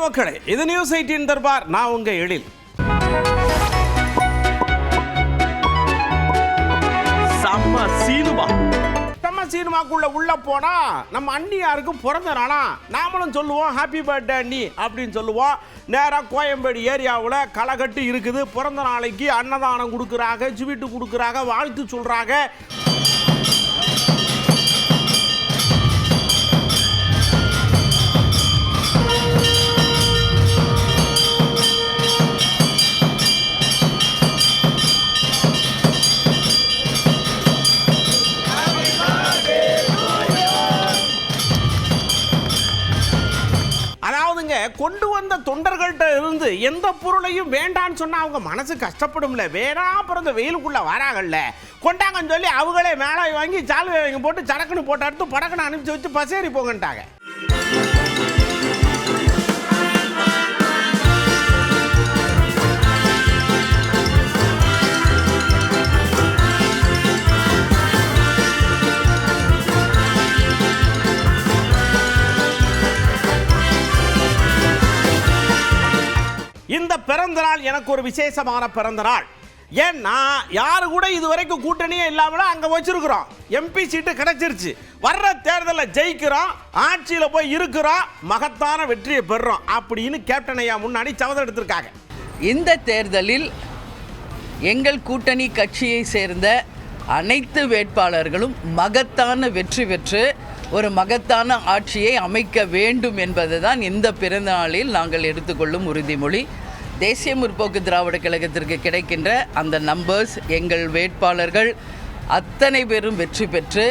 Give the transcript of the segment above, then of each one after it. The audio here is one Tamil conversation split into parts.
வணக்கம் மக்களே, இது நியூஸ் 18 தர்பார். நான் உங்க எழில். நம்ம சினிமாக்குள்ள உள்ள போனா நம்ம அண்ணியாருக்கு பிறந்த நாளா நாமளும் சொல்லுவோம் ஹாப்பி பர்த்டே அண்ணி அப்படின்னு சொல்லுவோம். நேராக கோயம்பேடு ஏரியாவில் களைகட்டு இருக்குது. பிறந்த நாளைக்கு அன்னதானம் கொடுக்குறாங்க, ஸ்வீட்டு கொடுக்குறாங்க, வாழ்த்து சொல்றாங்க. கொண்டு வந்த தொண்டர்கள்ட்ட இருந்து எந்த பொருளையும் வேண்டான்னு சொன்னா அவங்க மனசு கஷ்டப்படும்ல. வேணா பிறந்த வெயிலுக்குள்ள வராங்கல்ல, கொண்டாங்கன்னு சொல்லி அவங்களே மேலே வாங்கி சால்வை வாங்கி போட்டு சடக்குன்னு போட்டு எடுத்து படக்குன்னு அனுப்பிச்சு வச்சு பசேரி போங்கன்ட்டாங்க. இந்த பிறந்த நாள் எனக்கு ஒரு விசேஷமான பிறந்த நாள். ஏன்னா யாரு கூட இதுவரைக்கும் கூட்டணியே இல்லாமல அங்க வச்சிருக்கிறோம். எம்பி சீட்டு கிடைச்சிருச்சு. வர்ற தேர்தலில் ஜெயிக்கிறோம், ஆட்சியில போய் இருக்கிறோம், மகத்தான வெற்றியை பெறுறோம் அப்படின்னு கேப்டன் ஐயா முன்னாடி சபதம் எடுத்திருக்காங்க. இந்த தேர்தலில் எங்கள் கூட்டணி கட்சியை சேர்ந்த அனைத்து வேட்பாளர்களும் மகத்தான வெற்றி பெற்று ஒரு மகத்தான ஆட்சியை அமைக்க வேண்டும் என்பதுதான் இந்த பிறந்த நாளில் நாங்கள் எடுத்துக்கொள்ளும் உறுதிமொழி. தேசிய முற்போக்கு திராவிட கழகத்திற்கு கிடைக்கின்ற அந்த நம்பர்ஸ், எங்கள் வேட்பாளர்கள் அத்தனை பேரும் வெற்றி பெற்று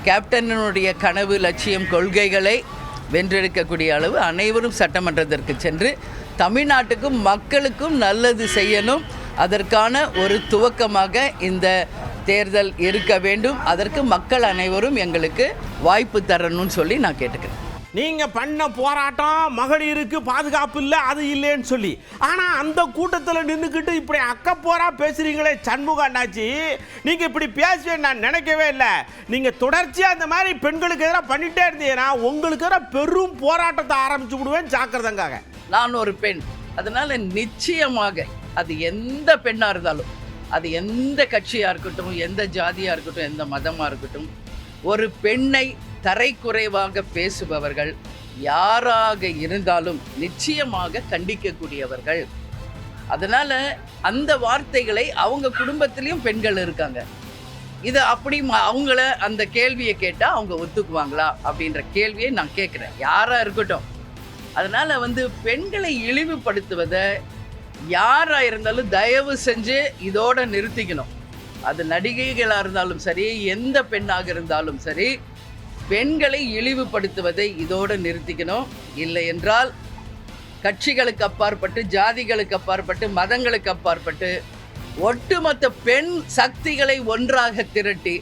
கேப்டனுடைய கனவு, லட்சியம், கொள்கைகளை வென்றெடுக்கக்கூடிய அளவு அனைவரும் சட்டமன்றத்திற்கு சென்று தமிழ்நாட்டுக்கும் மக்களுக்கும் நல்லது செய்யணும். அதற்கான ஒரு துவக்கமாக இந்த தேர்தல் இருக்க வேண்டும். அதற்கு மக்கள் அனைவரும் எங்களுக்கு வாய்ப்பு தரணும்னு சொல்லி நான் கேட்டுக்கிறேன். நீங்க பண்ண போராட்டம் மகளிருக்கு பாதுகாப்பு இல்லை, அது இல்லைன்னு சொல்லி, ஆனா அந்த கூட்டத்தில் நின்றுக்கிட்டு இப்படி அக்கப்போரா பேசுறீங்களே சண்முக அண்ணாச்சி, நீங்க இப்படி பேசுவேன் நான் நினைக்கவே இல்லை. நீங்க தொடர்ச்சியா அந்த மாதிரி பெண்களுக்கு எதிராக பண்ணிட்டே இருந்தீங்கன்னா உங்களுக்கு எதிராக பெரும் போராட்டத்தை ஆரம்பிச்சு விடுவேன், ஜாக்கிரதைங்காக. நான் ஒரு பெண், அதனால நிச்சயமாக அது எந்த பெண்ணா இருந்தாலும், அது எந்த கட்சியா இருக்கட்டும், எந்த ஜாதியா இருக்கட்டும், எந்த மதமா இருக்கட்டும், ஒரு பெண்ணை தரைக்குறைவாக பேசுபவர்கள் யாராக இருந்தாலும் நிச்சயமாக கண்டிக்கக்கூடியவர்கள். அதனால அந்த வார்த்தைகளை அவங்க குடும்பத்திலையும் பெண்கள் இருக்காங்க. இது அப்படி அவங்கள அந்த கேள்வியை கேட்டால் அவங்க ஒத்துக்குவாங்களா அப்படின்ற கேள்வியை நான் கேட்குறேன், யாரா இருக்கட்டும். அதனால பெண்களை இழிவுபடுத்துவதை யாராக இருந்தாலும் தயவு செஞ்சு இதோட நிறுத்திக்கணும். அது நடிகைகளாக இருந்தாலும் சரி, எந்த பெண்ணாக இருந்தாலும் சரி, பெண்களை இழிவுபடுத்துவதை இதோடு நிறுத்திக்கணும். இல்லை என்றால் கட்சிகளுக்கு அப்பாற்பட்டு, ஜாதிகளுக்கு அப்பாற்பட்டு, மதங்களுக்கு அப்பாற்பட்டு ஒட்டுமொத்த பெண் சக்திகளை ஒன்றாக திரட்டி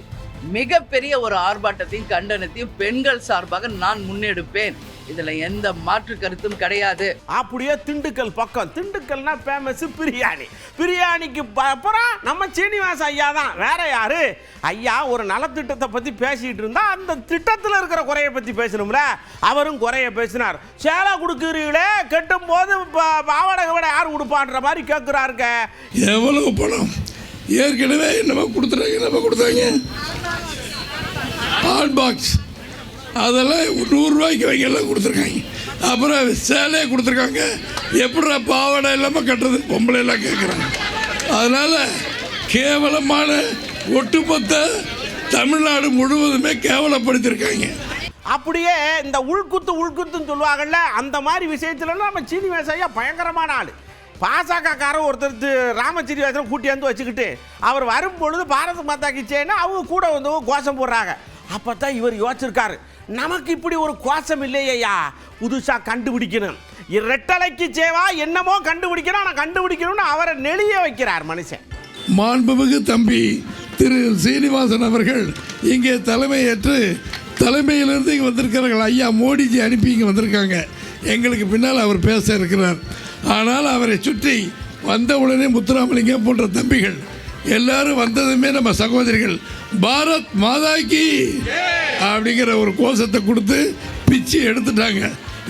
மிகப்பெரிய ஒரு ஆர்ப்பாட்டத்தையும் கண்டனத்தையும் பெண்கள் சார்பாக நான் முன்னெடுப்பேன். இதுல எந்த மாற்று கருத்தும் கிடையாது. அப்படியே திண்டுக்கல் பக்கம், திண்டுக்கல்னா ஃபேமஸ் பிரியாணி. பிரியாணிக்கு அப்புறம் நம்ம சீனிவாச ஐயா தான், வேற யாரு? ஐயா ஒரு நலத்திட்டத்தை பத்தி பேசிட்டு இருந்தா அந்த திட்டத்தில் இருக்கிற குறையை பத்தி பேசணும்ல. அவரும் குறைய பேசினார். சேலை கொடுக்குறீங்களே, கட்டும் போது பாவாடை விட யார் கொடுப்பான்ற மாதிரி கேட்கிறாருங்க. எவ்வளவு பணம் ஏற்கனவே நம்ம கொடுத்தாங்க ஹாட் பாக்ஸ், அதெல்லாம் 100 ரூபாய்க்கு வைக்கலாம் கொடுத்துருக்காங்க. அப்புறம் சேலையே கொடுத்துருக்காங்க. எப்படா பாவாடை இல்லாமல் கட்டுறது பொம்பளை எல்லாம் கேட்குறாங்க. அதனால் கேவலமான ஒட்டுமொத்த தமிழ்நாடு முழுவதுமே கேவலப்படுத்திருக்காங்க. அப்படியே இந்த உள்குத்துன்னு சொல்லுவாங்கல்ல, அந்த மாதிரி விஷயத்துலலாம் நம்ம சீனிவாச ஐயா பயங்கரமான ஆள். பாசகக்காரன் ஒருத்தர் ராமச்சீனிவாசனை கூட்டியாந்து வச்சுக்கிட்டு அவர் வரும்பொழுது பாரத மாதா கிச்சேன்னு அவங்க கூட கோஷம் போடுறாங்க. அப்போ தான் இவர் யோசிச்சிருக்காரு, நமக்கு இப்படி ஒரு கோஷம் இல்லையா, புதுசாக கண்டுபிடிக்கணும், இரட்டலைக்கு சேவா என்னமோ கண்டுபிடிக்கணும், ஆனால் கண்டுபிடிக்கணும்னு அவரை நெளிய வைக்கிறார் மனுஷன். மாண்புமிகு தம்பி திரு சீனிவாசன் அவர்கள் இங்கே தலைமையேற்று, தலைமையிலிருந்து இங்கே வந்திருக்கிறார்கள். ஐயா மோடிஜி அனுப்பி இங்கே வந்திருக்காங்க. எங்களுக்கு பின்னால் அவர் பேச இருக்கிறார். ஆனால் அவரை சுற்றி வந்த உடனே முத்துராமலிங்கம் போன்ற தம்பிகள் எல்லாரும் வந்ததுமே நம்ம சகோதரிகள் பாரத் மாதாக்கி அப்படிங்கிற ஒரு கோஷத்தை கொடுத்து பிச்சு எடுத்துட்டாங்க.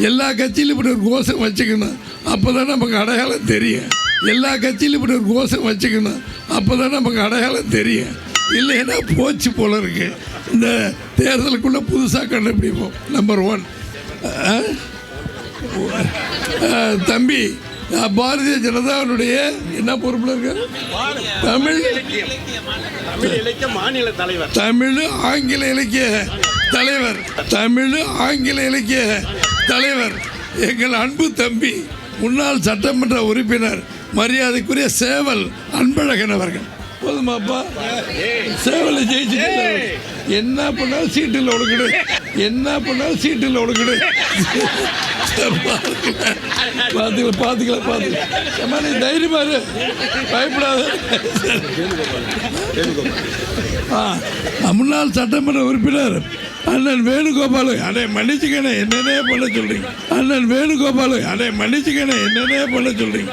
எல்லா கட்சியிலும் இப்படி ஒரு கோஷம் வச்சுக்கணும், அப்போ தான் நமக்கு அடையாளம் தெரியும். எல்லா கட்சியிலும் இப்படி ஒரு கோஷம் வச்சுக்கணும், அப்போ தான் நமக்கு அடையாளம் தெரியும். இல்லைன்னா போச்சு போல இருக்கு. இந்த தேர்தலுக்குள்ளே புதுசாக கண்டுபிடிப்போம். நம்பர் 1 தம்பி, பாரதிய ஜனதாவுடைய என்ன பொறுப்பில் இருக்காரு? தமிழ் இலக்கிய மாநில தலைவர், தமிழ் ஆங்கில இலக்கிய தலைவர், தமிழ் ஆங்கில இலக்கிய தலைவர், எங்கள் அன்பு தம்பி முன்னாள் சட்டமன்ற உறுப்பினர் மரியாதைக்குரிய சேவல் அன்பழகன் அவர்கள். போதுமாப்பா, சேவலை ஜெயிச்சுட்டு என்ன பண்ணாலும் சீட்டில் ஒடுக்கிடு, என்ன பண்ணாலும் சீட்டில் ஒடுக்கிடு. பார்த்துக்கலாம். நீ தைரியமா இரு, பயப்படாத. முன்னாள் சட்டமன்ற உறுப்பினர் அண்ணன் வேணுகோபாலு, அடே மன்னிச்சுக்கணே என்னென்ன பண்ண சொல்றீங்க. அண்ணன் வேணுகோபாலு, அடே மன்னிச்சுக்கணே என்னென்ன பண்ண சொல்றீங்க.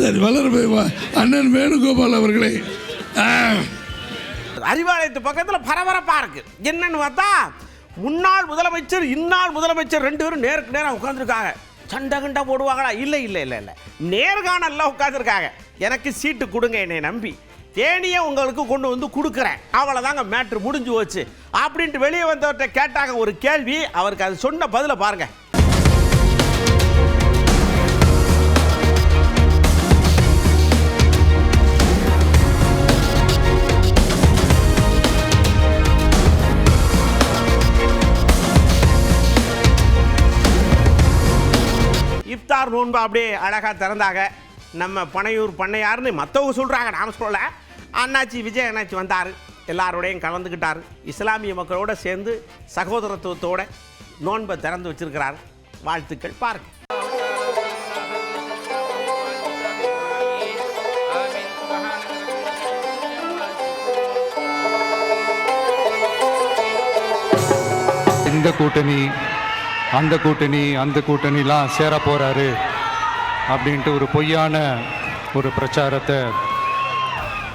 சரி, வளர போய் வா. அண்ணன் வேணுகோபால் அவர்களே, அறிவாலயத்து பக்கத்தில் பரபரப்பா இருக்கு. என்னன்னு பார்த்தா முன்னாள் முதலமைச்சர் இன்னாள் முதலமைச்சர் 2 பேரும் நேருக்கு நேரம் உட்காந்துருக்காங்க. சண்டை கண்டா போடுவாங்களா? இல்லை, நேர்காணல்ல உட்காந்துருக்காங்க. எனக்கு சீட்டு கொடுங்க, என்னை நம்பி தேனியை உங்களுக்கு கொண்டு வந்து கொடுக்குறேன், அவ்வளோதாங்க, மேட்ரு முடிஞ்சு போச்சு அப்படின்ட்டு வெளியே வந்தவர்கிட்ட கேட்டாங்க ஒரு கேள்வி. அவருக்கு அது சொன்ன பதிலை பாருங்க. இஃப்தார் நோன்பு அப்படியே அழகாக திறந்தாங்க. நம்ம பனையூர் பண்ணையார்னு மற்றவங்க சொல்கிறாங்க, நாம் சொல்லலை. அண்ணாச்சி விஜய் அண்ணாச்சி வந்தார், எல்லாரோடையும் கலந்துக்கிட்டார். இஸ்லாமிய மக்களோடு சேர்ந்து சகோதரத்துவத்தோடு நோன்பை திறந்து வச்சிருக்கிறார். வாழ்த்துக்கள். பாருங்க. இந்த கூட்டணி அந்த கூட்டணிலாம் சேர போகிறாரு அப்படின்ட்டு ஒரு பொய்யான ஒரு பிரச்சாரத்தை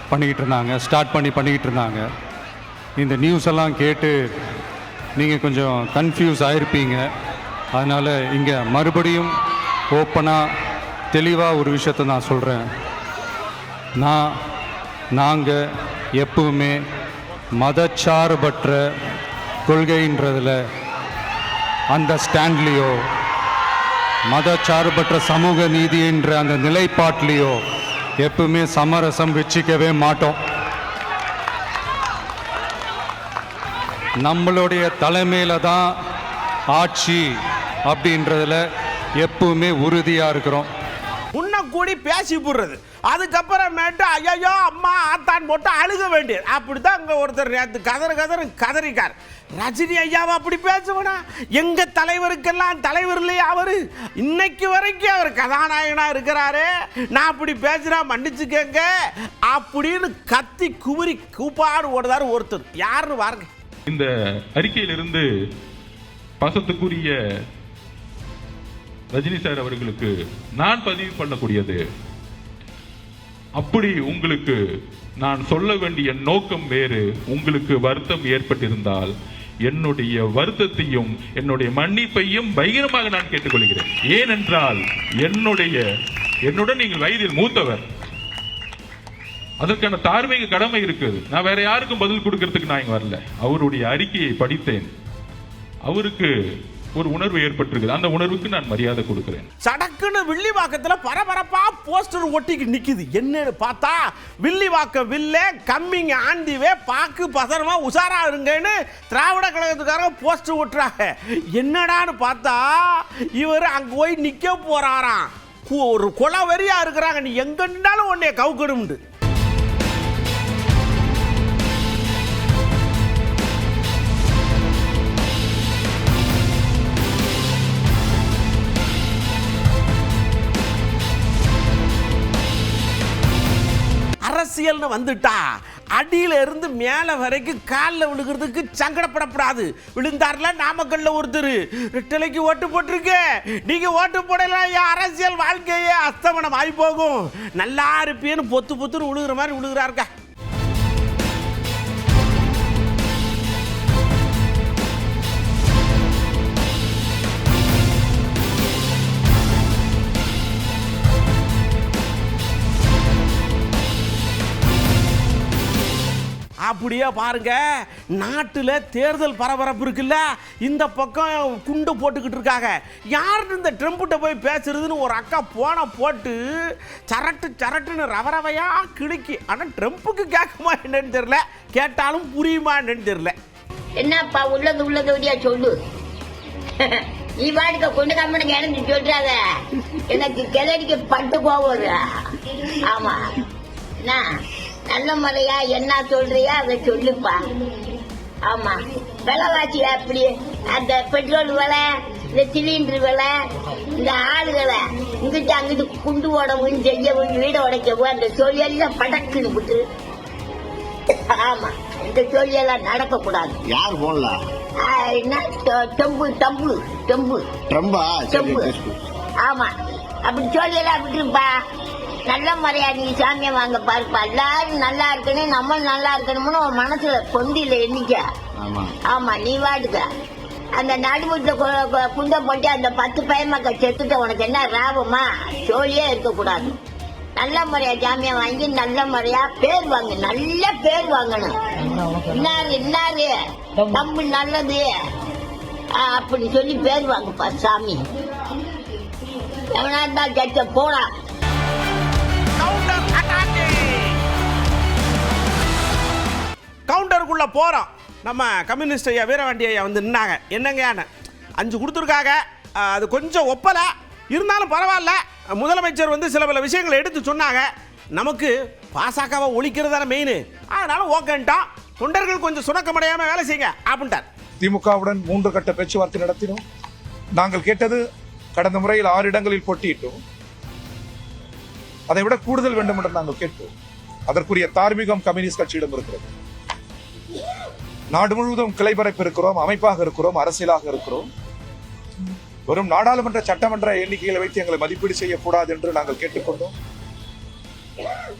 பண்ணிக்கிட்டு இருந்தாங்க. இந்த நியூஸ் எல்லாம் கேட்டு நீங்கள் கொஞ்சம் கன்ஃபியூஸ் ஆகிருப்பீங்க. அதனால் இங்கே மறுபடியும் ஓப்பனாக தெளிவாக ஒரு விஷயத்தை நான் சொல்கிறேன். நாங்கள் எப்பவுமே மதச்சார்பற்ற கொள்கைன்றதில், அந்த ஸ்டாண்ட்லேயோ, மதச்சார்பற்ற சமூக நீதி என்ற அந்த நிலைப்பாட்டிலையோ எப்பவுமே சமரசம் வச்சிக்கவே மாட்டோம். நம்மளுடைய தலைமையில் தான் ஆட்சி அப்படின்றதுல எப்பவுமே உறுதியாக இருக்கிறோம். முன்ன கூடி பேசி போடுறது, அதுக்கப்புறமேட்டு ஐயோ அம்மா ஆத்தான் போட்டு அழுக வேண்டியது. அப்படிதான் அங்கே ஒருத்தர் நேற்று கதறிக்கார். ரஜினி ஐயாவை அப்படி பேசுவனா? எங்க தலைவருக்கெல்லாம் தலைவர் இல்லையா அவரு? இன்னைக்கு வரைக்கும் அவர் கதாநாயகனா இருக்கிறாரு. நான் அப்படி பேசுறா மன்னிச்சுக்கங்க அப்படின்னு கத்தி குமரி கூப்பாடு ஓடுதாரு ஒருத்தர். யாருன்னு பாருங்க. இந்த அறிக்கையிலிருந்து பாசத்துக்குரிய ரஜினி சார் அவர்களுக்கு நான் பதிவு பண்ணக்கூடியது, அப்படி உங்களுக்கு நான் சொல்ல வேண்டிய நோக்கம் வேறு, உங்களுக்கு வருத்தம் ஏற்பட்டிருந்தால் என்னுடைய வருத்தத்தையும் என்னுடைய மன்னிப்பையும் பகிரமாக நான் கேட்டுக்கொள்கிறேன். ஏனென்றால் என்னுடன் நீங்கள் வயதில் மூத்தவர், அதற்கான தார்மீக கடமை இருக்குது. நான் வேற யாருக்கும் பதில் கொடுக்கறதுக்கு நான் இங்க வரல. அவருடைய அறிக்கையை படித்தேன், அவருக்கு ஒரு உணர்வு ஏற்பட்டிருக்கு. அந்த உணர்வுக்கு நான் மரியாதை கொடுக்கிறேன். சடக்குன்னு வில்லிவாக்கத்தில் பரபரப்பா போஸ்டர் ஒட்டிக்கு நிக்குது. என்னன்னு பார்த்தா வில்லிவாக்கம் வில்ல கம்மிங் ஆண்டிவே பாக்கு பசரமா உஷாரா இருங்கன்னு திராவிட கழகத்துக்காரங்க போஸ்டர் ஒட்டுறாங்க. என்னடான்னு பார்த்தா இவர் அங்க போய் நிக்க போறாராம். ஒரு கொலை வெறியா இருக்கிறாங்க, நீ எங்க நின்னாலும் உன்னைய கவுக்கணும்னு. அரசியல்னு வந்துட்டா அடியில இருந்து மேல வரைக்கும் காலில் விழுகிறதுக்கு சங்கடப்படக்கூடாது. விழுந்தார்ல நாமக்கல்ல ஒருத்தர் ரெட்டலைக்கு ஓட்டு போட்டிருக்கு. நீங்க ஓட்டு போடல, அரசியல் வாழ்க்கையே அஸ்தமனம் ஆகி போகும். நல்லா இருப்பேன்னு பொத்து பொத்துன்னு விழுகிற மாதிரி விழுகிறாருக்கா. அப்படியே பாருங்க, நாட்டில் தேர்தல் பரபரப்பு இருக்குல்ல, இந்த பக்கம் குண்டு போட்டுக்கிட்டு இருக்காங்க. யாருன்னு இந்த ட்ரம்ப்கிட்ட போய் பேசுறதுன்னு ஒரு அக்கா போட்டு சரட்டுன்னு ரவரவையா கிழிக்கி. ஆனால் ட்ரம்ப்புக்கு கேட்குமா என்னன்னு தெரியல, கேட்டாலும் புரியுமா என்னன்னு தெரியல. என்னப்பா உள்ளது வழியா சொல்லு. நீ பாட்டுக்க கொண்டு கம்மனுக்கு இறந்து சொல்றாத, எனக்கு கிளடிக்கு பட்டு போவது. ஆமா, நல்ல முறையா என்ன சொல்றியா அதை சொல்லுப்பா. ஆமா, விலைவாசி அப்படி, அந்த பெட்ரோல் விலை, இந்த சிலிண்டர் விலை, இந்த ஆளுகளை இங்கிட்டு அங்கிட்டு குண்டு ஓடவும் செய்யவும் வீட உடைக்கவும் அந்த சொல்லியெல்லாம் படக்குன்னு விட்டு. ஆமா, இந்த சொல்லியெல்லாம் நடக்க கூடாது. யார் போடலாம்? ஆமா, அப்படி சொல்லியெல்லாம் விட்டுருப்பா. நல்ல முறையா நீ சாமியை வாங்க பாருப்பா. எல்லாரும் நல்லா இருக்கணும், நம்ம நல்லா இருக்கணும்னு ஒரு மனசுல பொந்தியில எண்ணிக்க. ஆமா, நீ வாடுக்க. அந்த நடுமுட்டில குண்ட போட்டு அந்த 10 பையன் செத்துட்ட உனக்கு என்ன லாபமா? சோழியே இருக்கக்கூடாது. நல்ல முறையா ஜாமியா வாங்கி நல்ல முறையா பேர் வாங்க, நல்ல பேர் வாங்கணும். இன்னாரு தம்பு நல்லது அப்படி சொல்லி பேர் வாங்கப்பா சாமி. எவனா இருந்தா ஜட்ஜ போடா. கவுண்டருக்குள்ள போறோம். நம்ம கம்யூனிஸ்ட் ஐயா வீரவாண்டி ஐயா வந்து நின்னாங்க. என்னங்க 5 கொடுத்துருக்காங்க, அது கொஞ்சம் ஒப்பல இருந்தாலும் பரவாயில்ல. முதலமைச்சர் வந்து சில பல விஷயங்களை எடுத்து சொன்னாங்க. நமக்கு பாசகவை ஒழிக்கிறதான மெயின், அதனால ஓகேன்ட்டான். தொண்டர்கள் கொஞ்சம் சுணக்கமடையாம வேலை செய்யுங்க அப்படின்ட்டார். திமுகவுடன் 3 கட்ட பேச்சுவார்த்தை நடத்தினோம். நாங்கள் கேட்டது, கடந்த முறையில் 6 இடங்களில் போட்டியிட்டோம், அதை விட கூடுதல் வேண்டும் என்று நாங்கள் கேட்டோம். அதற்குரிய தார்மீகம் கம்யூனிஸ்ட் கட்சியிடம் இருக்கிறது. நாடு முழுவதும் கிளைபரப்பு இருக்கிறோம், அமைப்பாக இருக்கிறோம், அரசியலாக இருக்கிறோம். வெறும் நாடாளுமன்ற சட்டமன்ற எண்ணிக்கைகளை வைத்து எங்களை மதிப்பீடு செய்யக்கூடாது என்று நாங்கள் கேட்டுக்கொண்டோம்.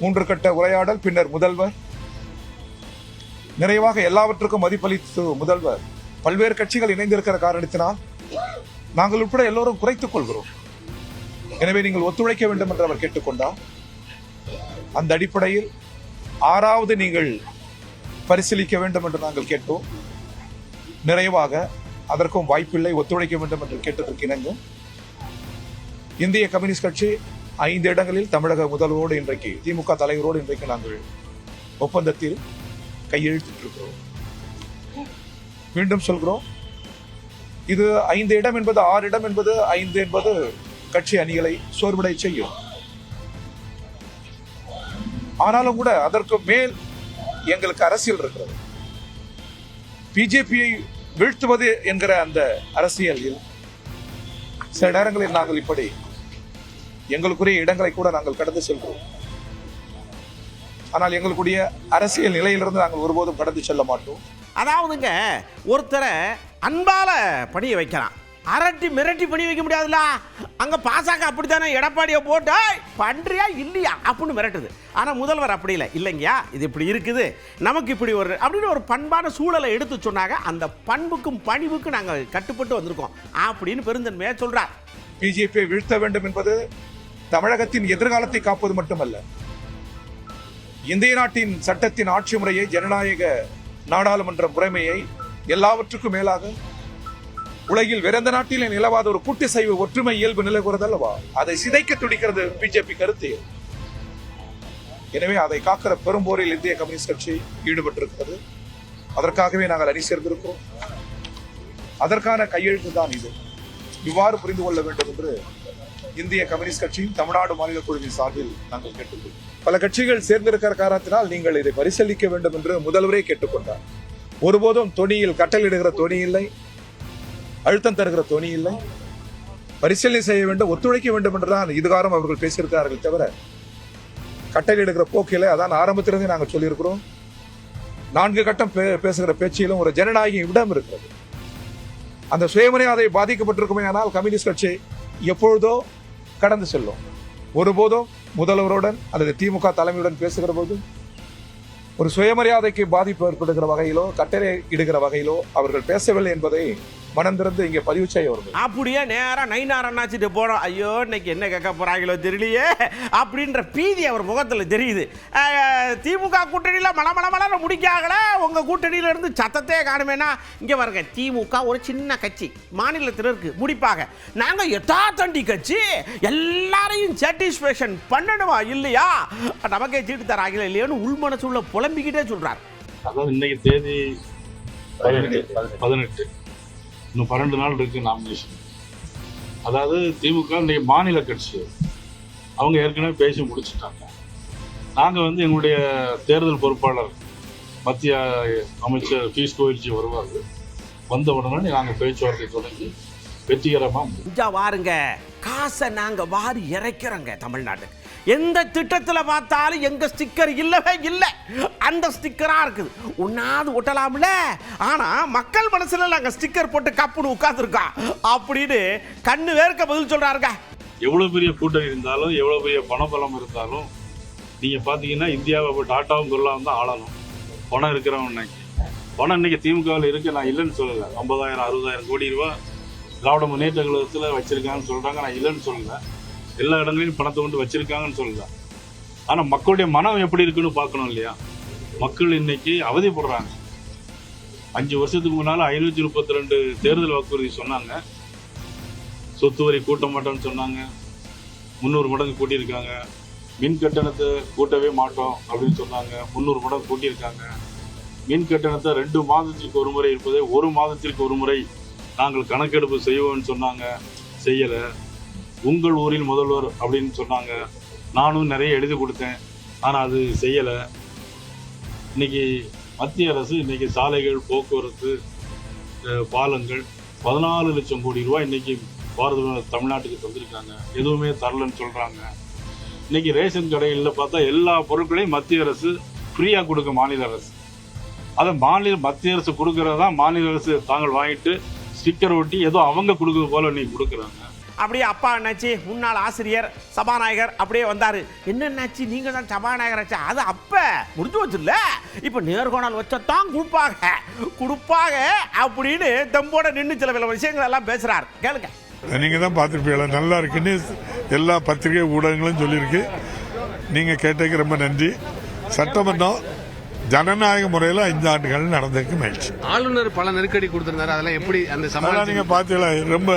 3 கட்ட உரையாடல், பின்னர் முதல்வர் நிறைவாக எல்லாவற்றுக்கும் மதிப்பளித்து முதல்வர் பல்வேறு கட்சிகள் இணைந்திருக்கிற காரணத்தினால் நாங்கள் உட்பட எல்லோரும் குறைத்துக் கொள்கிறோம். எனவே நீங்கள் ஒத்துழைக்க வேண்டும் என்று அவர் கேட்டுக்கொண்டார். அந்த அடிப்படையில் 6வது நீங்கள் பரிசீலிக்க வேண்டும் என்று நாங்கள் கேட்டோம். நிறைவாக அதற்கும் வாய்ப்பில்லை, ஒத்துழைக்க வேண்டும் என்று கேட்டதற்கு இணங்க இந்திய கம்யூனிஸ்ட் கட்சி 5 இடங்களில் தமிழக முதல்வரோடு இன்றைக்கு, திமுக தலைவரோடு இன்றைக்கு நாங்கள் ஒப்பந்தத்தில் கையெழுத்திட்டிருக்கிறோம். மீண்டும் சொல்கிறோம், இது 5 இடம் என்பது 6 இடம் என்பது 5 என்பது கட்சி அணிகளை சோர்வடை செய்யும். ஆனாலும் கூட அதற்கு மேல் எங்களுக்கு அரசியல் இருக்கிறது. பிஜேபியை வீழ்த்துவது என்கிற அந்த அரசியலில் சில நேரங்களில் நாங்கள் இப்படி எங்களுக்குரிய இடங்களை கூட நாங்கள் கடந்து செல்கிறோம். ஆனால் எங்களுடைய அரசியல் நிலையிலிருந்து நாங்கள் ஒருபோதும் கடந்து செல்ல மாட்டோம். அதாவதுங்க, ஒருத்தரை அன்பால பணிய வைக்கலாம், அரட்டி மிரட்டி பண்ணி வைக்க முடியாதுல்ல. அங்கே பாசாக்க அப்படித்தானே எடப்பாடியை போட்டு பண்றியா இல்லையா அப்படின்னு மிரட்டுது. ஆனால் முதல்வர் அப்படி இல்லை, இல்லைங்கயா இது இப்படி இருக்குது, நமக்கு இப்படி ஒரு அப்படின்னு ஒரு பண்பான சூழலை எடுத்து சொன்னாங்க. அந்த பண்புக்கும் பணிவுக்கும் நாங்கள் கட்டுப்பட்டு வந்திருக்கோம் அப்படின்னு பெருந்தன்மையாக சொல்றார். பிஜேபியை வீழ்த்த வேண்டும் என்பது தமிழகத்தின் எதிர்காலத்தை காப்பது மட்டுமல்ல, இந்திய நாட்டின் சட்டத்தின் ஆட்சி முறையை, ஜனநாயக நாடாளுமன்ற முறைமையை, எல்லாவற்றுக்கும் மேலாக உலகில் வேற எந்த நாட்டிலே நிலவாத ஒரு கூட்டுசைவு ஒற்றுமை இயல்பு நிலவுகிறது அல்லவா, அதை சிதைக்க துடிக்கிறது பிஜேபி கருத்து. எனவே அதை காக்கிற பெரும்போரில் இந்திய கம்யூனிஸ்ட் கட்சி ஈடுபட்டிருக்கிறது. அதற்காகவே நாங்கள் அணி சேர்ந்திருக்கிறோம். அதற்கான கையெழுத்து தான் இது. இவ்வாறு புரிந்து கொள்ள வேண்டும் என்று இந்திய கம்யூனிஸ்ட் கட்சியின் தமிழ்நாடு மாநில குழுவின் சார்பில் நாங்கள் கேட்டுக்கொள்வோம். பல கட்சிகள் சேர்ந்திருக்கிற காரணத்தினால் நீங்கள் இதை பரிசீலிக்க வேண்டும் என்று முதல்வரே கேட்டுக்கொண்டார். ஒருபோதும் தொனியில் கட்டளையிடுகிற தொனி இல்லை, அழுத்தம் தருகிற தொனி இல்லை. பரிசீலனை செய்ய வேண்டும், ஒத்துழைக்க வேண்டும் என்றுதான் இதுகாரம் அவர்கள் பேசியிருக்கிறார்கள் தவிர கட்டளையிடுகிற போக்கில. அதான் ஆரம்பத்திலிருந்து நாங்கள் சொல்லியிருக்கிறோம். 4 கட்டம் பேசுகிற பேச்சிலும் ஒரு ஜனநாயக இடம் இருக்கிறது. அந்த சுயமரியாதை பாதிக்கப்பட்டிருக்குமே ஆனால் கம்யூனிஸ்ட் கட்சி எப்பொழுதோ கடந்து செல்லும். ஒருபோதும் முதல்வருடன் அல்லது திமுக தலைமையுடன் பேசுகிற போது ஒரு சுயமரியாதைக்கு பாதிப்பு ஏற்படுகிற வகையிலோ கட்டளை இடுகிற வகையிலோ அவர்கள் பேசவில்லை என்பதை மனம் திறந்து இங்கே பதிவு செய்ய வருது. அப்படியே நேராக நைனார் அண்ணாச்சிட்டு போனோம். ஐயோ இன்னைக்கு என்ன கேட்க போறாங்களோ தெரியலையே அப்படின்ற பீதி அவர் முகத்தில் தெரியுது. திமுக கூட்டணியில் மலமளமளன்னு முடிக்காகல, உங்கள் கூட்டணியில இருந்து சத்தத்தையே காணுமேனா. இங்கே பாருங்க, திமுக ஒரு சின்ன கட்சி, மாநிலத்தில் இருக்கு, முடிப்பாக. நாங்கள் எட்டாத்தண்டி கட்சி, எல்லாரையும் சாட்டிஸ்ஃபேக்ஷன் பண்ணணுமா இல்லையா, நமக்கே சீட்டு தராங்களா இல்லையோன்னு உள்மனசு உள்ள புலம்பிக்கிட்டே சொல்றாரு. அதாவது இன்னைக்கு தேதி 18, இன்னும் 12 நாள் இருக்கு நாமினேஷன். அதாவது திமுக இன்னைக்கு மாநில கட்சி, அவங்க ஏற்கனவே பேசி முடிச்சுட்டாங்க. நாங்கள் வந்து எங்களுடைய தேர்தல் பொறுப்பாளர் மத்திய அமைச்சர் பியூஷ் கோயல்ஜி வருவார். வந்த உடனே நாங்கள் பேச்சுவார்த்தை தொடங்கி வெற்றிகரமாக வாருங்க. காசை நாங்கள் வாரி இறைக்கிறோங்க தமிழ்நாட்டுக்கு. எந்த திட்டத்தில் பார்த்தாலும் எங்க ஸ்டிக்கர் இல்லவே இல்லை, அந்த ஸ்டிக்கரா இருக்குது. ஒன்னாவது ஒட்டலாம்ல, ஆனா மக்கள் மனசுல நாங்க ஸ்டிக்கர் போட்டு கப்புன்னு உட்கார்ந்துருக்கோம் அப்படின்னு கண்ணு வேர்க்க பதில் சொல்றாருங்க. எவ்வளவு பெரிய கூட்டணி இருந்தாலும், எவ்வளவு பெரிய பணபலம் இருந்தாலும், நீங்க பாத்தீங்கன்னா இந்தியாவை டாட்டாவும் பிர்லாவும் தான் ஆளணும். பணம் இருக்கிறவன் பணம் இன்னைக்கு திமுகவில் இருக்கு, நான் இல்லைன்னு சொல்லலை. 50,000-60,000 கோடி ரூபாய் திராவிட முன்னேற்ற கழகத்தில் வச்சிருக்காங்கன்னு சொல்றாங்க, நான் இல்லைன்னு சொல்லலை. எல்லா இடங்களையும் பணத்தை கொண்டு வச்சிருக்காங்கன்னு சொல்லல. ஆனா மக்களுடைய மனம் எப்படி இருக்குன்னு பார்க்கணும் இல்லையா. மக்கள் இன்னைக்கு அவதிப்படுறாங்க. 5 வருஷத்துக்கு முன்னால 532 தேர்தல் வாக்குறுதி சொன்னாங்க. சொத்து வரி கூட்ட மாட்டோம்னு சொன்னாங்க, 300 மடங்கு கூட்டியிருக்காங்க. மின் கட்டணத்தை கூட்டவே மாட்டோம் அப்படின்னு சொன்னாங்க, 300 மடங்கு கூட்டியிருக்காங்க. மின் கட்டணத்தை 2 மாதத்திற்கு ஒரு முறை இருப்பதை 1 மாதத்திற்கு ஒரு முறை நாங்கள் கணக்கெடுப்பு செய்வோம்னு சொன்னாங்க, செய்யலை. உங்கள் ஊரில் முதல்வர் அப்படின்னு சொன்னாங்க, நானும் நிறைய எழுதி கொடுத்தேன், ஆனால் அது செய்யலை. இன்னைக்கு மத்திய அரசு இன்னைக்கு சாலைகள், போக்குவரத்து, பாலங்கள் 14 லட்சம் கோடி ரூபாய் இன்னைக்கு தமிழ்நாட்டுக்கு தந்திருக்காங்க. எதுவுமே தரலன்னு சொல்றாங்க. இன்னைக்கு ரேஷன் கடைகளில் பார்த்தா எல்லா பொருட்களையும் மத்திய அரசு ஃப்ரீயா கொடுக்க மாநில அரசு. அதை மத்திய அரசு கொடுக்கறதா மாநில அரசு தாங்கள் வாங்கிட்டு ஸ்டிக்கர் ஒட்டி ஏதோ அவங்க கொடுக்குறது போல இன்னைக்கு கொடுக்குறாங்க. அப்படியே அப்பா என்னாச்சு, முன்னாள் ஆசிரியர் சபாநாயகர் அப்படியே வந்தாரு. என்னன்னாச்சு, நீங்க தான் சபாநாயகர் ஆச்சு, அது அப்ப முடிஞ்சு வச்சுல, இப்ப நேர்காணல் வச்சத்தான் கொடுப்பாங்க அப்படின்னு தெம்போட நின்று சில பல விஷயங்கள் எல்லாம் பேசுறாரு. கேளுங்க. நீங்க தான் பார்த்துருப்பீங்களா, நல்லா இருக்குன்னு எல்லா பத்திரிகை ஊடகங்களும் சொல்லியிருக்கு. நீங்க கேட்டதுக்கு ரொம்ப நன்றி. சட்டமன்றம் ஜனநாயக முறையில் 5 ஆண்டுகள் நடந்திருக்கு. மகிழ்ச்சி. ஆளுநர் பல நெருக்கடி கொடுத்திருந்தாரு, அதெல்லாம் எப்படி அந்த சமாளம் நீங்க பாத்தீங்களா, ரொம்ப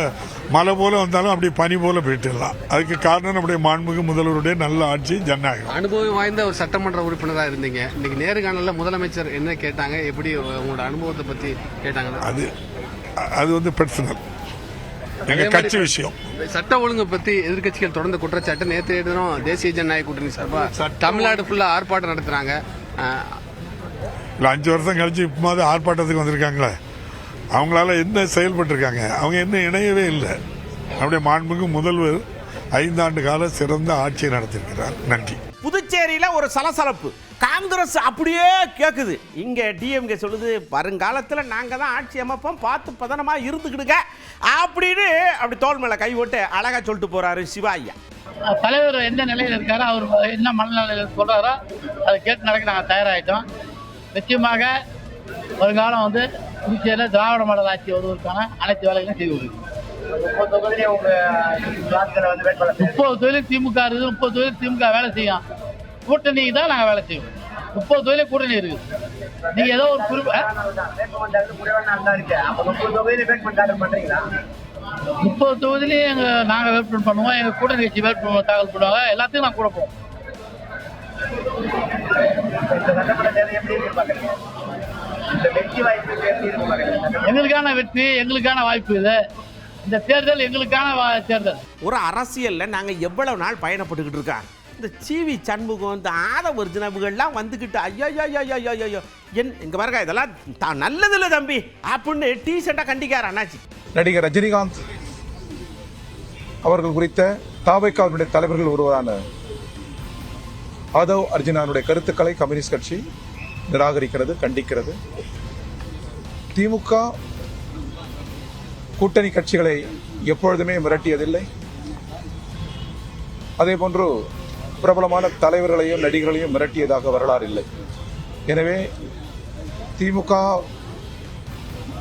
மழை போல வந்தாலும் அப்படி பனி போல போயிட்டுலாம். அதுக்கு காரணம் நம்முடைய மாண்புமிகு முதல்வருடைய நல்ல ஆட்சி, ஜனநாயகம். அனுபவம் வாய்ந்த ஒரு சட்டமன்ற உறுப்பினராக இருந்தீங்க. இன்னைக்கு நேர்காணல்ல முதலமைச்சர் என்ன கேட்டாங்க, எப்படி உங்களோட அனுபவத்தை பத்தி கேட்டாங்க? அது வந்து பர்சனல், எங்க கட்சி விஷயம். சட்ட ஒழுங்கு பத்தி எதிர்கட்சிகள் தொடர்ந்து குற்றச்சாட்டு. நேற்று தினம் தேசிய ஜனநாயக கூட்டணி சார்பா தமிழ்நாடு ஃபுல்லா ஆர்ப்பாட்டம் நடத்துறாங்க. 5 வருஷம் கழிச்சு இப்போது ஆர்ப்பாட்டத்துக்கு வந்திருக்காங்களே, அவங்களால என்ன செயல்பட்டிருக்காங்க, அவங்க என்ன இணையவே இல்லை. அப்படியே மாண்புமிகு முதல்வர் 5 ஆண்டு கால சிறந்த ஆட்சியை நடத்திருக்கிறார். நன்றி. புதுச்சேரியில ஒரு சலசலப்பு, காங்கிரஸ் அப்படியே கேக்குது. இங்க டிஎம்கே சொல்லுது, வருங்காலத்துல நாங்க தான் ஆட்சி அமைப்போம், பார்த்து பதனமா இருந்துக்கிடுங்க அப்படின்னு அப்படி தோல் மேல கை ஓட்டு அழகா சொல்லிட்டு போறாரு சிவா ஐயா. தலைவர் எந்த நிலையில் இருக்காரோ, அவர் என்ன மனநிலையில் சொல்றாரோ அதை கேட்டு நடக்க நாங்கள் தயாராகிட்டோம். நிச்சயமாக வருங்காலம் வந்து புதுச்சேரியில் திராவிட மாடல் ஆட்சி வருவதற்கான அனைத்து வேலைகளும் செய்து வருது. 30 தொழிலும் திமுக இருக்குது, 30 தொழிலும் திமுக வேலை செய்யும். கூட்டணிக்கு தான் நாங்கள் வேலை செய்வோம். 30 தொழிலும் கூட்டணி இருக்குது. நீங்க ஏதோ ஒரு 30 தொகுதியிலையும் நாங்கள் வேட்பு பண்ணுவோம். எங்க கூட்டணி கட்சி வேட்பு தாக்கல் பண்ணுவாங்க. எல்லாத்தையும் நான் கூட போவோம். எங்களுக்கான வெற்றி, எங்களுக்கான வாய்ப்பு இது. இந்த தேர்தல் எங்களுக்கான தேர்தல். ஒரு அரசியல்ல நாங்க எவ்வளவு நாள் பயணப்பட்டுக்கிட்டு இருக்கோம். இந்த சிவி சண்முகம், இந்த ஆதவ ஒரிஜினல்கள்லாம் வந்துக்கிட்டு ஐயோ இங்க பாருங்க, இதெல்லாம் நல்லது இல்லை தம்பி அப்படின்னு டீசெண்டா கண்டிக்கார் அண்ணாச்சி. நடிகர் ரஜினிகாந்த் அவர்கள் குறித்த தாவைக்காவுடைய தலைவர்கள் ஒருவரான ஆதவ் அர்ஜுனானுடைய கருத்துக்களை கம்யூனிஸ்ட் கட்சி நிராகரிக்கிறது, கண்டிக்கிறது. திமுக கூட்டணி கட்சிகளை எப்பொழுதுமே மிரட்டியதில்லை. அதே போன்று பிரபலமான தலைவர்களையும் நடிகர்களையும் மிரட்டியதாக வரலாறு இல்லை. எனவே திமுக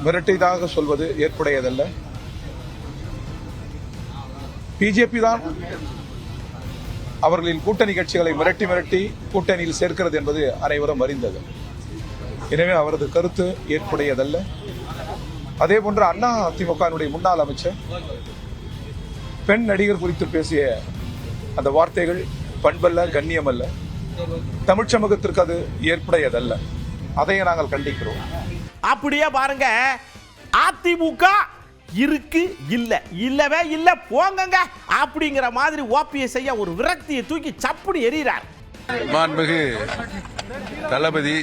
மிரட்டியதாக சொல்வது ஏற்புடையதல்ல. பிஜேபி தான் அவர்களின் கூட்டணி கட்சிகளை மிரட்டி கூட்டணியில் சேர்க்கிறது என்பது அனைவரும் அறிந்தது. எனவே அவரது கருத்து ஏற்புடையதல்ல. அதே போன்று அண்ணா அதிமுகவினுடைய முன்னாள் அமைச்சர் பெண் நடிகர் குறித்து பேசிய அந்த வார்த்தைகள் பண்பல்ல, கண்ணியமல்ல. தமிழ் சமூகத்திற்கு அது ஏற்புடையதல்ல. அதையே நாங்கள் கண்டிக்கிறோம். அப்படியே பாருங்க, அதிமுக இருக்கு இல்ல, இல்லவே இல்ல போங்கங்க அப்படிங்கிற மாதிரி ஓபிஎஸ் ஐயா ஒரு விரக்தியை தூக்கி சப்புனு எறிகிறார். மாண்புமிகு தளபதி,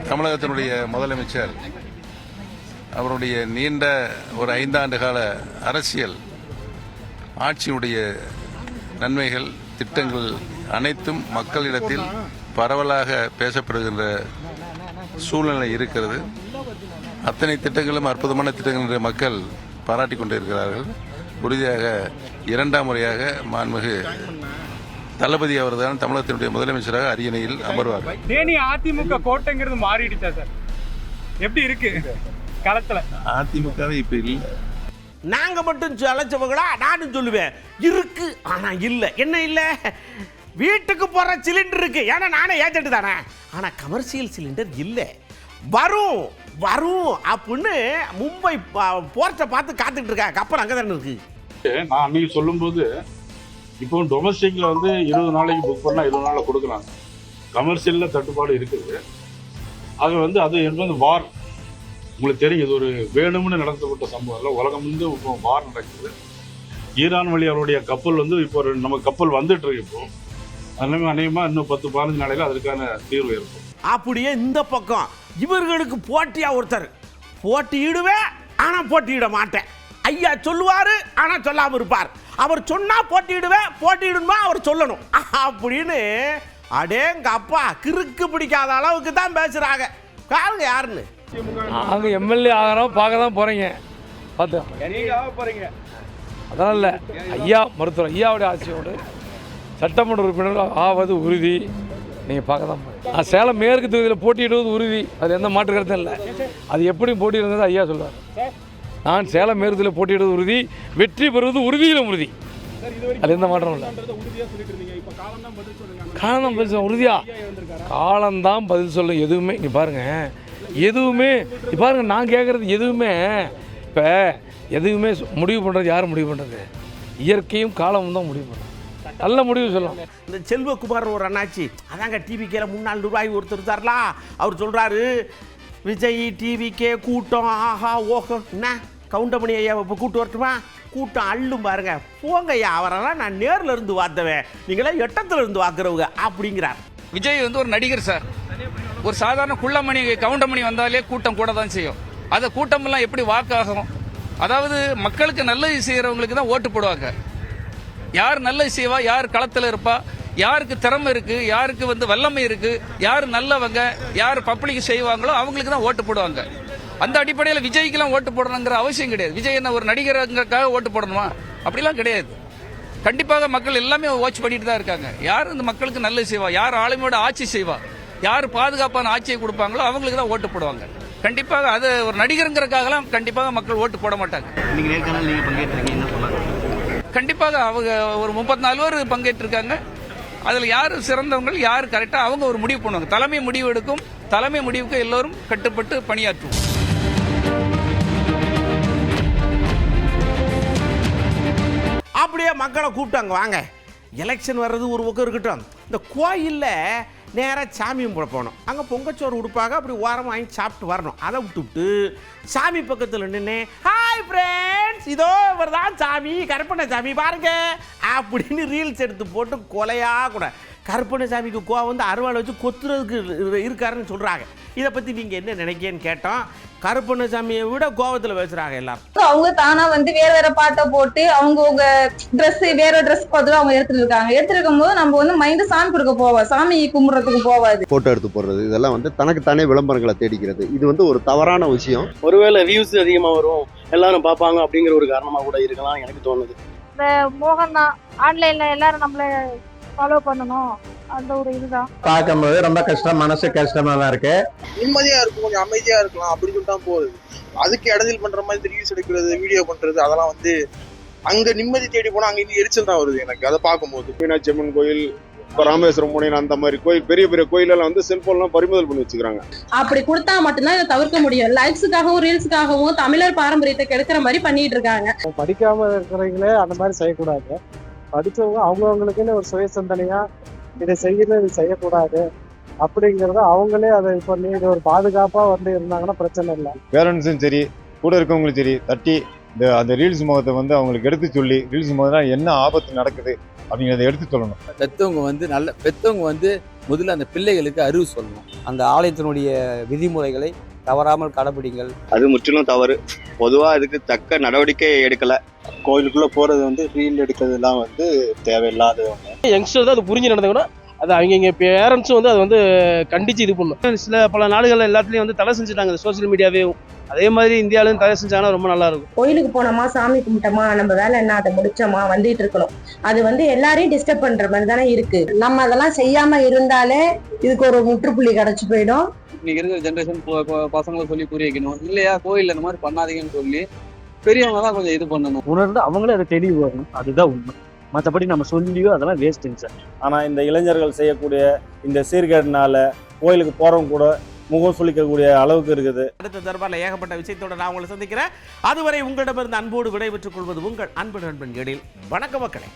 தமிழகத்தினுடைய முதலமைச்சர் அவருடைய நீண்ட ஒரு 5 ஆண்டு கால அரசியல் ஆட்சியுடைய நன்மைகள், திட்டங்கள் அனைத்தும் மக்களிடத்தில் பரவலாக பேசப்படுகின்ற சூழ்நிலை இருக்கிறது. அத்தனை திட்டங்களும் அற்புதமான திட்டங்கள் என்று மக்கள் பாராட்டி கொண்டிருக்கிறார்கள். உறுதியாக 2ஆம் முறையாக மாண்புமிகு தளபதி அவர்தான் தமிழகத்தினுடைய முதலமைச்சராக அரியணையில் அமர்வார். தேனி அதிமுக கோட்டைங்கிறது மாறிடுச்சா சார்? எப்படி இருக்கு களத்துல? அதிமுகவே இப்ப இல்ல. நாங்க மட்டும் அழைச்சவங்களா? நானும் சொல்லுவேன் இருக்கு, ஆனா இல்ல. என்ன இல்ல? வீட்டுக்கு போற சிலிண்டர் இருக்கு, ஏன்னா நானே ஏஜென்ட் தானே. ஆனா கமர்ஷியல் சிலிண்டர் இல்ல. வரும் வரும் அப்படின்னு மும்பை போர்ட்டை பார்த்து காத்துட்டு இருக்காங்க. கப்பல் அங்கே தானே இருக்கு. நான் அன்னைக்கு சொல்லும்போது இப்போ டொமஸ்டிக்ல 20 நாளைக்கு புக் பண்ணா 20 நாளில் கொடுக்குறாங்க. கமர்ஷியல்ல தட்டுப்பாடு இருக்குது. அது அது என்பது வார். உங்களுக்கு தெரியும், இது ஒரு வேணும்னு நடத்தப்பட்ட சம்பவம் இல்லை. உலகம் இப்போ வார் நடக்குது. ஈரான் வழி அவருடைய கப்பல் இப்போ நம்ம கப்பல் வந்துட்டு இருக்கு. இப்போ அநேகமா இன்னும் 10-15 நாளையில அதற்கான தீர்வு இருக்கும். அப்படியே இந்த பக்கம் இவர்களுக்கு போட்டியா ஒருத்தர், போட்டியிடுவேன் ஆனா போட்டியிட மாட்டேன் ஐயா சொல்லுவாரு, ஆனா சொல்லாம இருப்பார். அவர் சொன்னா போட்டியிடுவேன், போட்டியிடுமா அவர் சொல்லணும் அப்படின்னு அடேங்க அப்பா கிறுக்கு பிடிக்காத அளவுக்கு தான் பேசுறாங்க. பாருங்க யாருன்னு. அவங்க எம்எல்ஏ ஆகிறோம், பார்க்க தான் போறீங்க. பார்த்தோம் போறீங்க. அதெல்லாம் இல்லை, ஐயா மருத்துவர் ஐயாவுடைய ஆட்சியோடு சட்டமன்ற உறுப்பினர் ஆவது உறுதி. நீங்கள் பார்க்க தான் போகிறீங்க. நான் சேலம் மேற்கு தொகுதியில் போட்டியிடுவது உறுதி. அது எந்த மாற்று கருத்தும் இல்லை. அது எப்படி போட்டியிடுறது ஐயா சொல்லுவார். நான் சேலம் மேற்கு தொகுதியில் போட்டியிடுவது உறுதி, வெற்றி பெறுவது உறுதியிலும் உறுதி. அது எந்த மாற்றம் இல்லை. காலம் பதில் சொல்ல உறுதியா? காலம்தான் பதில் சொல்ல. எதுவுமே நீ பாருங்க, எதுவுமே நீ பாருங்க, நான் கேட்குறது எதுவுமே இப்போ எதுவுமே முடிவு பண்ணுறது யார் முடிவு பண்ணுறது? இயற்கையும் காலமும் தான் முடிவு பண்ணுறது. நல்ல முடிவு சொல்லலாம். இந்த செல்வகுமார் ஒரு அண்ணாச்சி அதாங்க டிவிக்கே முன்னாள் நிர்வாகி ஒருத்தர் இருந்தார்லா, அவர் சொல்கிறாரு விஜய் டிவிக்கே கூட்டம் ஆஹா ஓஹோ என்ன கவுண்டமணி ஐயா இப்போ கூட்டு வரட்டுமா? கூட்டம் அள்ளும் பாருங்க. போங்க ஐயா, அவரெல்லாம் நான் நேரில் இருந்து வாத்தவேன், நீங்களே எட்டத்தில் இருந்து வாக்குறவங்க அப்படிங்கிறார். விஜய் ஒரு நடிகர் சார். ஒரு சாதாரண குள்ளமணி கவுண்டமணி வந்தாலே கூட்டம் கூட தான் செய்யும். அந்த கூட்டமெல்லாம் எப்படி வாக்காகும்? அதாவது மக்களுக்கு நல்லது செய்கிறவங்களுக்கு தான் ஓட்டு போடுவாங்க. யார் நல்லது செய்வா, யார் களத்தில் இருப்பா, யாருக்கு திறமை இருக்கு, யாருக்கு வல்லமை இருக்கு, யார் நல்லவங்க, யார் பப்ளிக் செய்வாங்களோ அவங்களுக்கு தான் ஓட்டு போடுவாங்க. அந்த அடிப்படையில் விஜய்க்கெல்லாம் ஓட்டு போடணுங்கிற அவசியம் கிடையாது. விஜய் என்ன ஒரு நடிகருக்காக ஓட்டு போடணுமா? அப்படிலாம் கிடையாது. கண்டிப்பாக மக்கள் எல்லாமே வாட்ச் பண்ணிட்டு தான் இருக்காங்க. யார் இந்த மக்களுக்கு நல்லது செய்வா, யார் ஆளுமையோட ஆட்சி செய்வா, யார் பாதுகாப்பான ஆட்சியை கொடுப்பாங்களோ அவங்களுக்கு தான் ஓட்டு போடுவாங்க. கண்டிப்பாக அது ஒரு நடிகருங்கிறதுக்காகலாம் கண்டிப்பாக மக்கள் ஓட்டு போட மாட்டாங்க. கண்டிப்பாக அவங்க ஒரு 34 பேர் பங்கேற்றிருக்காங்க. அதில் யார் சிறந்தவங்க, யார் கரெக்டாக அவங்க ஒரு முடிவு பண்ணுவாங்க. தலைமை முடிவு எடுக்கும். தலைமை முடிவுக்கு எல்லோரும் கட்டுப்பட்டு பணியாற்றுவோம். அப்படியே மக்களை கூப்பிட்டாங்க, வாங்க எலெக்ஷன் வர்றது ஒரு பக்கம் இருக்கட்டும், இந்த கோயிலில் நேராக சாமியும் போட போகணும். அங்கே பொங்கச்சோறு கொடுப்பாங்க, அப்படி ஓரமாக வாங்கி சாப்பிட்டு வரணும். அதை விட்டுவிட்டு சாமி பக்கத்தில் நின்று ஹாய் ஃப்ரெண்ட்ஸ், இதோ இவர் தான் சாமி, கருப்பண்ண சாமி பாருங்க அப்படின்னு ரீல்ஸ் எடுத்து போட்டு கொலையாக கூட கருப்பண்ண சாமிக்கு கோவம் அருவாளை வச்சு கொத்துறதுக்கு இருக்காருன்னு சொல்கிறாங்க. இதை பற்றி நீங்கள் என்ன நினைக்கன்னு கேட்டோம். கருப்பண்ண சாமியை விட கோவத்தில் பேசுகிறாங்க எல்லாரும். அவங்க தானா வேற வேற பாட்டை போட்டு அவங்க ட்ரெஸ் வேற ட்ரெஸ் பார்த்து அவங்க எடுத்துட்டு இருக்காங்க. எடுத்துருக்கும் போது நம்ம மைண்ட் சாமி கொடுக்க போவா, சாமி கும்பிடுறதுக்கு போவாது. போட்டோ எடுத்து போடுறது இதெல்லாம் தனக்கு தானே விளம்பரங்களை தேடிக்கிறது. இது ஒரு தவறான விஷயம். ஒருவேளை வியூஸ் அதிகமாக வரும், எல்லாரும் பார்ப்பாங்க அப்படிங்கிற ஒரு காரணமாக கூட இருக்கலாம் எனக்கு தோணுது. இந்த மோகன் தான் ஆன்லைன்ல எல்லாரும் நம்மள ஃபாலோ பண்ணணும், அந்த ஒரு இதுதான் பார்க்கும்போது ரொம்ப கஷ்டம், மனசு கஷ்டமா தான் இருக்கு. நிம்மதியா இருக்கும், கொஞ்சம் அமைதியா இருக்கலாம் அப்படின்னு சொல்லிட்டு தான் போகுது. அதுக்கு இடைஞ்சல் பண்ற மாதிரி ரீல்ஸ் எடுக்கிறது, வீடியோ பண்றது, அதெல்லாம் வந்து அங்க நிம்மதி தேடி போனா அங்க இருந்து எரிச்சல் தான் வருது எனக்கு அதை பார்க்கும்போது. மீனாட்சி அம்மன் கோயில், இப்போ ராமேஸ்வரம் முனையில் அந்த மாதிரி கோயில், பெரிய பெரிய கோயிலெல்லாம் வந்து செல்போன்லாம் பறிமுதல் பண்ணி வச்சுக்கிறாங்க. அப்படி கொடுத்தா மட்டும்தான் இதை தவிர்க்க முடியும். லைக்ஸுக்காகவும் ரீல்ஸுக்காகவும் தமிழர் பாரம்பரியத்தை கெடுக்கிற மாதிரி பண்ணிட்டு இருக்காங்க. படிக்காம இருக்கிறவங்களே அந்த மாதிரி செய்யக்கூடாது. படிச்சவங்க அவங்கவுங்களுக்குன்னு ஒரு சுய சிந்தனையா இதை செய்யல, இது செய்யக்கூடாது அப்படிங்கிறத அவங்களே அதை பண்ணி இது ஒரு பாதுகாப்பா வந்து இருந்தாங்கன்னா பிரச்சனை இல்லை. பேரண்ட்ஸும் சரி, கூட இருக்கவங்களும் சரி, தட்டி அந்த ரீல்ஸ் முகத்தை வந்து அவங்களுக்கு எடுத்து சொல்லி, ரீல்ஸ் முகத்தான் என்ன ஆபத்து நடக்குது அப்படிங்கிறத எடுத்து சொல்லணும். பெற்றவங்க வந்து முதல்ல அந்த பிள்ளைகளுக்கு அறிவு சொல்லணும். அந்த ஆலயத்தினுடைய விதிமுறைகளை தவறாமல் கடைபிடிங்கள். அது முற்றிலும் தவறு. பொதுவாக இதுக்கு தக்க நடவடிக்கை எடுக்கல. கோயிலுக்குள்ள போறது வந்து ரீல் எடுக்கிறதுலாம் வந்து தேவையில்லாத ஒன்று. யங்ஸ்டர் தான் அது புரிஞ்சு நடந்தா கூட அது அவங்க பேரண்ட்ஸும் வந்து அதை வந்து கண்டிச்சு இது பண்ணும். சில பல நாடுகள் எல்லாத்துலேயும் வந்து தடை செஞ்சுட்டாங்க சோசியல் மீடியாவே. அதே மாதிரி இந்தியாவிலும் தடை செஞ்சாங்கன்னா ரொம்ப நல்லா இருக்கும். கோயிலுக்கு போனோமா, சாமி கும்பிட்டோமா, நம்ம வேலை என்ன அதை முடிச்சோமா வந்துட்டு இருக்கணும். அது வந்து எல்லாரையும் டிஸ்டர்ப் பண்ற மாதிரி தானே இருக்கு. நம்ம அதெல்லாம் செய்யாம இருந்தாலே இதுக்கு ஒரு முற்றுப்புள்ளி கிடைச்சு போயிடும். இன்னைக்கு இருக்கிற ஜென்ரேஷன் பசங்களை சொல்லி புரிய வைக்கணும். இல்லையா கோயில் இந்த மாதிரி பண்ணாதீங்கன்னு சொல்லி பெரியவங்க தான் கொஞ்சம் இது பண்ணணும். உணர்ந்து அவங்களே அதை தெளிவு வரணும். அதுதான் உண்மை. மற்றபடி நம்ம சொல்லியோ அதெல்லாம் வேஸ்ட்டுங்க சார். ஆனால் இந்த இளைஞர்கள் செய்யக்கூடிய இந்த சீர்கேடுனால கோயிலுக்கு போகிறவங்க கூட முகம் சொல்லிக்கக்கூடிய அளவுக்கு இருக்குது. அடுத்த தர்பாரில் ஏகப்பட்ட விஷயத்தோடு நான் உங்களை சந்திக்கிறேன். அதுவரை உங்களிடமிருந்து அன்போடு விடைபெற்றுக் கொள்வது உங்கள் அன்பு நண்பன் எழில். வணக்க மக்களே.